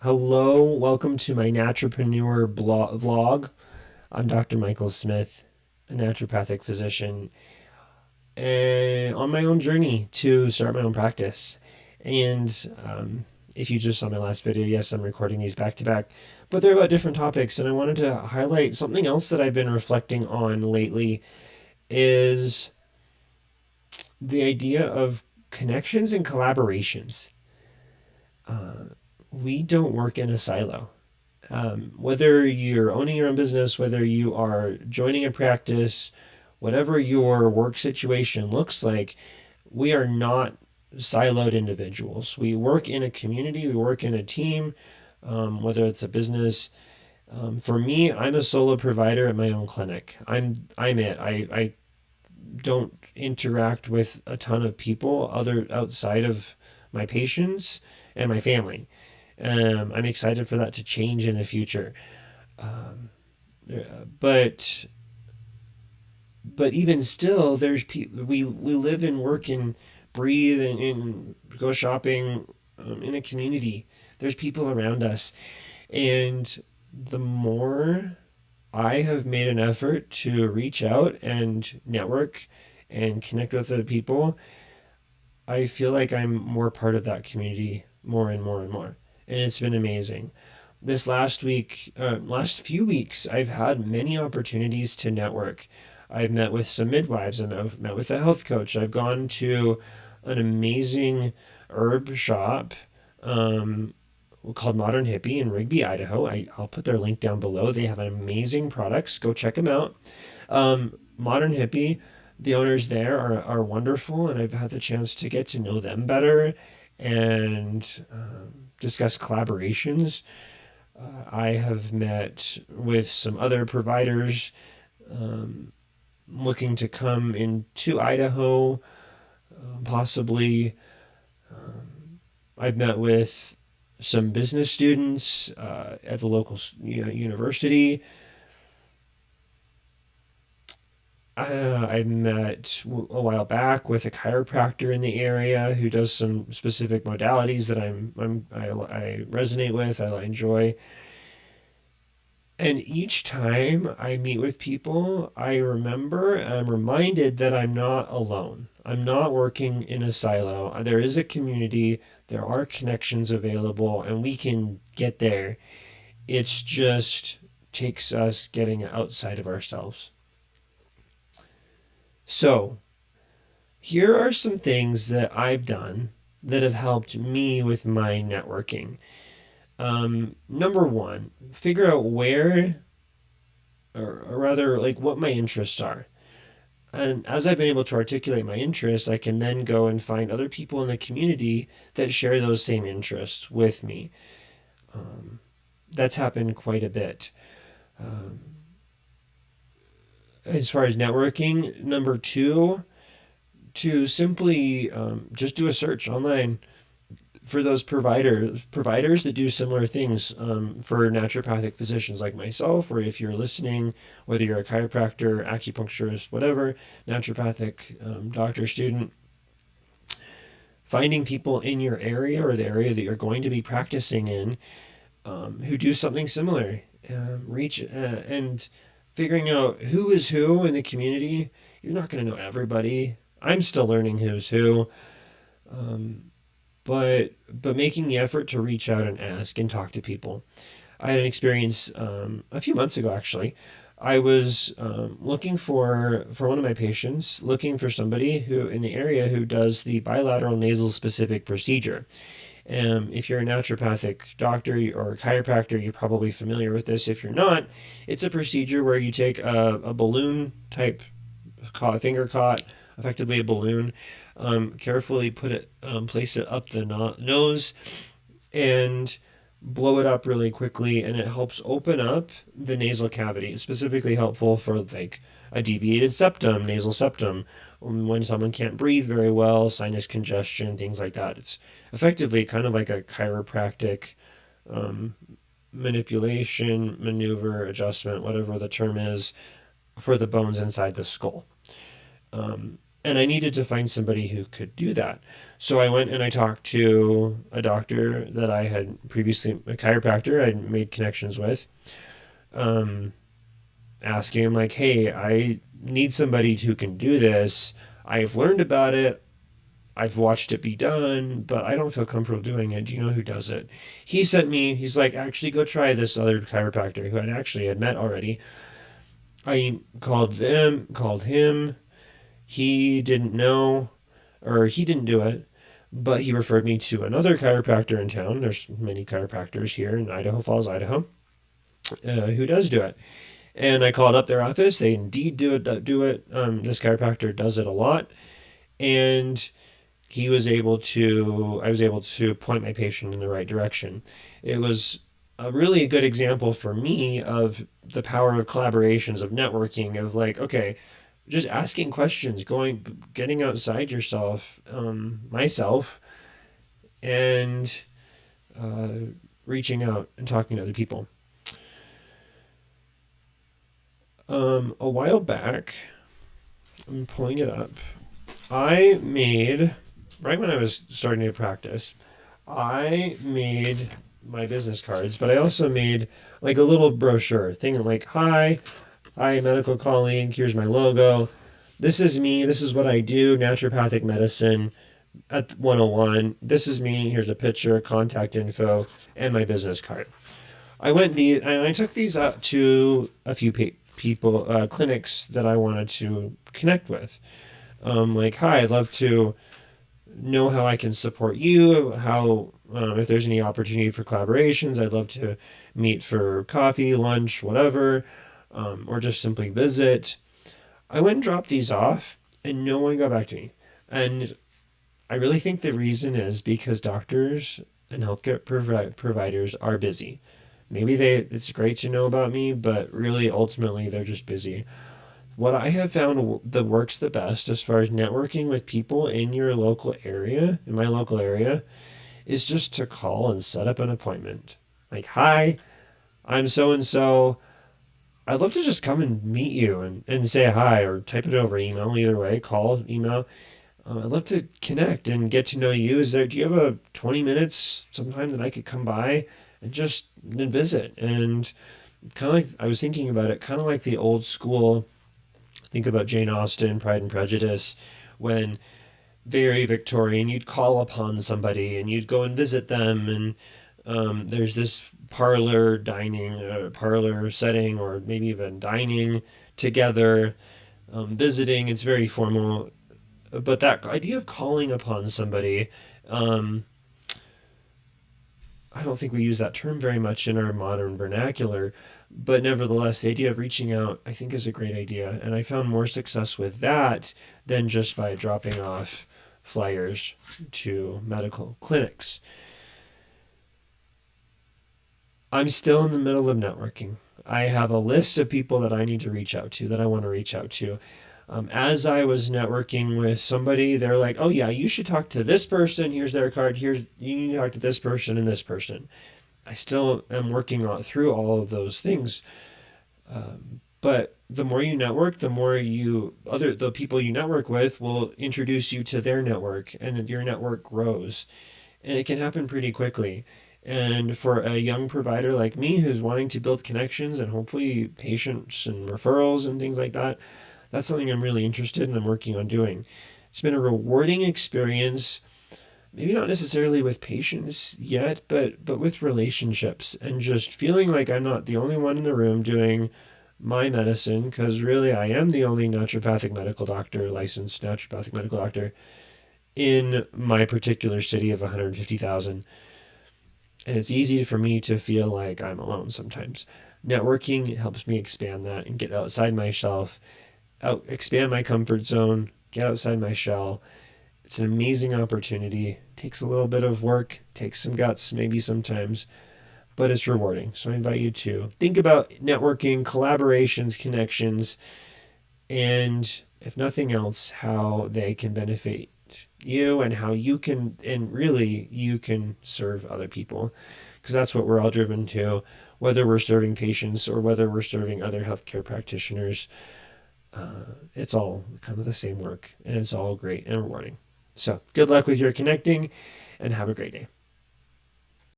Hello, welcome to my Naturopreneur vlog. I'm Dr. Michael Smith, a naturopathic physician, and on my own journey to start my own practice. And if you just saw my last video, yes, I'm recording these back to back, but they're about different topics. And I wanted to highlight something else that I've been reflecting on lately is the idea of connections and collaborations. We don't work in a silo. Whether you're owning your own business, whether you are joining a practice, whatever your work situation looks like, we are not siloed individuals. We work in a community, we work in a team, whether it's a business. For me, I'm a solo provider at my own clinic. I'm it. I don't interact with a ton of people other outside of my patients and my family. I'm excited for that to change in the future. Um, but even still, we live and work and breathe and go shopping in a community. There's people around us, and the more I have made an effort to reach out and network and connect with other people, I feel like I'm more part of that community more and more and more, and it's been amazing. This last few weeks, I've had many opportunities to network. I've met with some midwives. I've met with a health coach. I've gone to an amazing herb shop um, called Modern Hippie in Rigby, Idaho. I'll put their link down below. They have amazing products. Go check them out. Modern Hippie, the owners there are wonderful, and I've had the chance to get to know them better and discuss collaborations. I have met with some other providers um, looking to come into Idaho, possibly. I've met with some business students at the local university. I met a while back with a chiropractor in the area who does some specific modalities that I resonate with. I enjoy. And each time I meet with people, I'm reminded that I'm not alone. I'm not working in a silo. There is a community, there are connections available, and we can get there. It's just takes us getting outside of ourselves. So, here are some things that I've done that have helped me with my networking. Number one, figure out where, or rather, like what my interests are. And as I've been able to articulate my interests, I can then go and find other people in the community that share those same interests with me. Um, that's happened quite a bit. Um, as far as networking, number two, to simply just do a search online for those providers that do similar things for naturopathic physicians like myself, or if you're listening, whether you're a chiropractor, acupuncturist, whatever, naturopathic doctor, student, finding people in your area or the area that you're going to be practicing in who do something similar. Reach and figuring out who is who in the community. You're not going to know everybody. I'm still learning who's who. Um, but making the effort to reach out and ask and talk to people. I had an experience a few months ago actually. I was looking for one of my patients, looking for somebody who in the area who does the bilateral nasal specific procedure. If you're a naturopathic doctor or a chiropractor, you're probably familiar with this. If you're not, it's a procedure where you take a balloon type finger caught, effectively a balloon, carefully place it up the nose, and blow it up really quickly, and it helps open up the nasal cavity. It's specifically helpful for like a deviated septum, nasal septum, when someone can't breathe very well, sinus congestion, things like that. It's effectively kind of like a chiropractic um, manipulation, maneuver, adjustment, whatever the term is, for the bones inside the skull. And I needed to find somebody who could do that. So I went and I talked to a doctor that I had previously, a chiropractor I'd made connections with, um, asking him, like, hey, I need somebody who can do this. I've learned about it. I've watched it be done, but I don't feel comfortable doing it. Do you know who does it? He sent me, he's like, actually go try this other chiropractor who had met already. I called him. He didn't know, or he didn't do it, but he referred me to another chiropractor in town. There's many chiropractors here in Idaho Falls, Idaho, who does do it. And I called up their office. They indeed do it. This chiropractor does it a lot, and I was able to point my patient in the right direction. It was a really good example for me of the power of collaborations, of networking, of like, okay, just asking questions, getting outside yourself, myself, and uh, reaching out and talking to other people. A while back, I'm pulling it up. I made, right when I was starting to practice, I made my business cards, but I also made like a little brochure thing like, hi, medical colleague, here's my logo. This is me. This is what I do, naturopathic medicine at 101. This is me. Here's a picture, contact info, and my business card. I took these up to a few people, clinics that I wanted to connect with. Like, hi, I'd love to know how I can support you, how, if there's any opportunity for collaborations, I'd love to meet for coffee, lunch, whatever, or just simply visit. I went and dropped these off, and no one got back to me. And I really think the reason is because doctors and healthcare providers are busy. Maybe it's great to know about me, but really ultimately they're just busy. What I have found that works the best as far as networking with people in your local area, in my local area, is just to call and set up an appointment. Like, hi, I'm so and so. I'd love to just come and meet you and say hi, or type it over email, either way, call, email. I'd love to connect and get to know you. Do you have a 20 minutes sometime that I could come by and just visit? And kind of like, I was thinking about it, kind of like the old school, think about Jane Austen, Pride and Prejudice, when very Victorian, you'd call upon somebody and you'd go and visit them, and there's this parlor setting, or maybe even dining together, visiting. It's very formal, but that idea of calling upon somebody, um, I don't think we use that term very much in our modern vernacular, but nevertheless, the idea of reaching out, I think, is a great idea. And I found more success with that than just by dropping off flyers to medical clinics. I'm still in the middle of networking. I have a list of people that I need to reach out to, that I want to reach out to. As I was networking with somebody, they're like, oh, yeah, you should talk to this person. Here's their card. You need to talk to this person and this person. I still am working through all of those things. But the more you network, the more the people you network with will introduce you to their network, and then your network grows. And it can happen pretty quickly. And for a young provider like me who's wanting to build connections and hopefully patients and referrals and things like that, that's something I'm really interested in and I'm working on doing. It's been a rewarding experience, maybe not necessarily with patients yet, but with relationships, and just feeling like I'm not the only one in the room doing my medicine, because really I am the only licensed naturopathic medical doctor in my particular city of 150,000. And it's easy for me to feel like I'm alone sometimes. Networking helps me expand that and get outside my expand my comfort zone, get outside my shell. It's an amazing opportunity. It takes a little bit of work, takes some guts maybe sometimes, but it's rewarding. So I invite you to think about networking, collaborations, connections, and if nothing else, how they can benefit you, and how you can serve other people, because that's what we're all driven to, whether we're serving patients or whether we're serving other healthcare practitioners. it's all kind of the same work, and it's all great and rewarding. So good luck with your connecting, and have a great day.